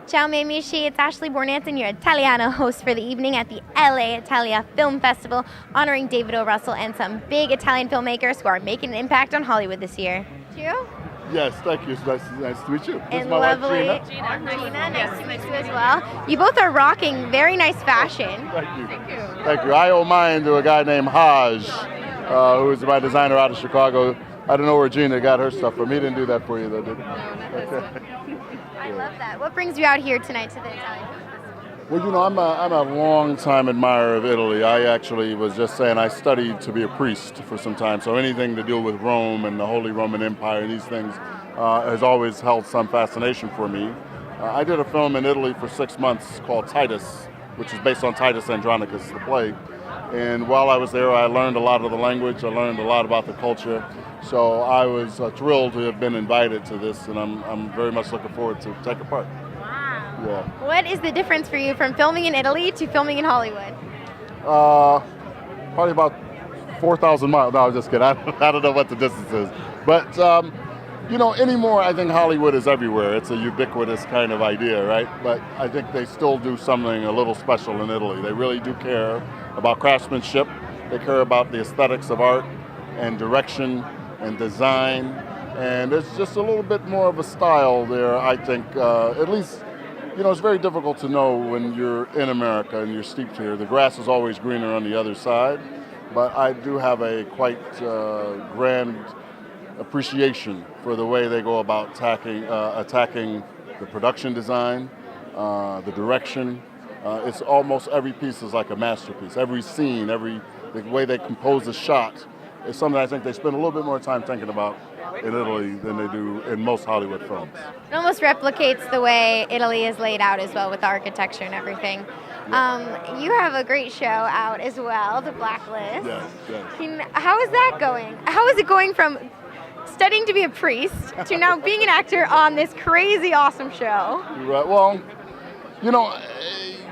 Ciao miei amici, it's Ashley Bornancin, your Italiano host for the evening at the LA Italia Film Festival, honoring David O. Russell and some big Italian filmmakers who are making an impact on Hollywood this year. Joe? Yes, thank you. It's nice to meet you. This And is my wife, lovely Gina. nice to meet you as well. You both are rocking very nice fashion. Thank you. Thank you. I owe mine to a guy named Haj, who is my designer out of Chicago. I don't know where Gina got her stuff from. He didn't do that for you, though, did he? I love that. What brings you out here tonight to the Italian Film Festival? Well, you know, I'm a long-time admirer of Italy. I actually was just saying I studied to be a priest for some time, so anything to do with Rome and the Holy Roman Empire, these things has always held some fascination for me. I did a film in Italy for 6 months called Titus, which is based on Titus Andronicus, the play. And while I was there, I learned a lot of the language, I learned a lot about the culture. So I was thrilled to have been invited to this, and I'm very much looking forward to taking part. Wow. Yeah. What is the difference for you from filming in Italy to filming in Hollywood? Probably about 4,000 miles. No, I'm just kidding. I don't know what the distance is. But, you know, anymore, I think Hollywood is everywhere. It's a ubiquitous kind of idea, right? But I think they still do something a little special in Italy. They really do care about craftsmanship. They care about the aesthetics of art and direction and design. And there's just a little bit more of a style there, I think. At least, you know, it's very difficult to know when you're in America and you're steeped here. The grass is always greener on the other side. But I do have a quite grand appreciation for the way they go about attacking the production design, the direction. It's almost every piece is like a masterpiece. Every scene, the way they compose a shot is something I think they spend a little bit more time thinking about in Italy than they do in most Hollywood films. It almost replicates the way Italy is laid out as well with the architecture and everything. You have a great show out as well, The Blacklist. Yes. How is that going? How is it going from studying to be a priest to now being an actor on this crazy awesome show? Right. Well, you know,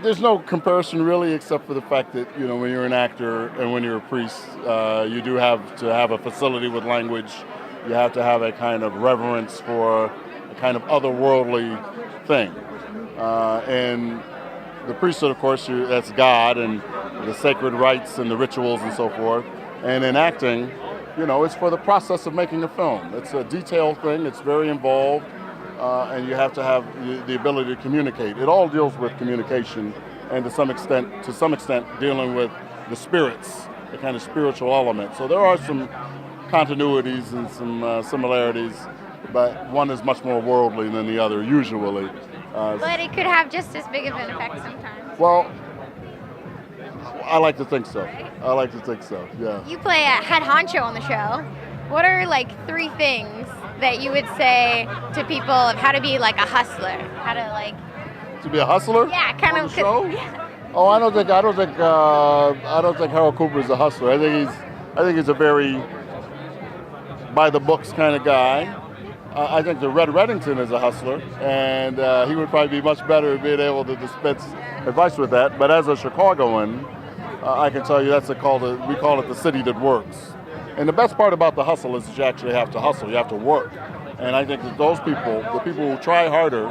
there's no comparison really, except for the fact that, you know, when you're an actor and when you're a priest, you do have to have a facility with language. You have to have a kind of reverence for a kind of otherworldly thing. And the priesthood, of course, that's God and the sacred rites and the rituals and so forth. And in acting, you know, it's for the process of making a film. It's a detailed thing. It's very involved. And you have to have the ability to communicate. It all deals with communication, and to some extent, dealing with the spirits, the kind of spiritual element. So there are some continuities and some similarities, but one is much more worldly than the other, usually. But it could have just as big of an effect sometimes. Well, I like to think so. I like to think so, yeah. You play a head honcho on the show. What are like 3 things that you would say to people of how to be like a hustler? How to like... To be a hustler? Yeah, kind on of. the show? Yeah. Oh, I don't think Harold Cooper is a hustler. I think he's a very by the books kind of guy. I think that Red Reddington is a hustler, and he would probably be much better at being able to dispense advice with that. But as a Chicagoan, I can tell you we call it the city that works. And the best part about the hustle is that you actually have to hustle. You have to work. And I think that those people, the people who try harder,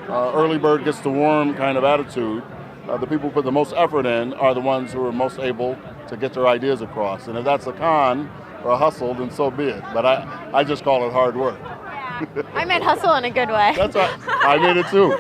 early bird gets the worm kind of attitude, the people who put the most effort in are the ones who are most able to get their ideas across. And if that's a con or a hustle, then so be it. But I just call it hard work. Yeah. I meant hustle in a good way. That's right. I mean it too.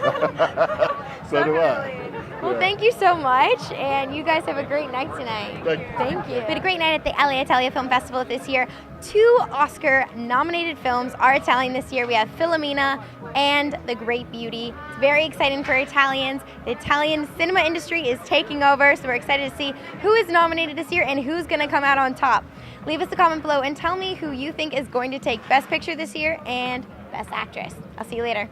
So do I. Well, thank you so much, and you guys have a great night tonight. Thank you. We had a great night at the LA Italia Film Festival this year. 2 Oscar-nominated films are Italian this year. We have Philomena and The Great Beauty. It's very exciting for Italians. The Italian cinema industry is taking over, so we're excited to see who is nominated this year and who's going to come out on top. Leave us a comment below and tell me who you think is going to take Best Picture this year and Best Actress. I'll see you later.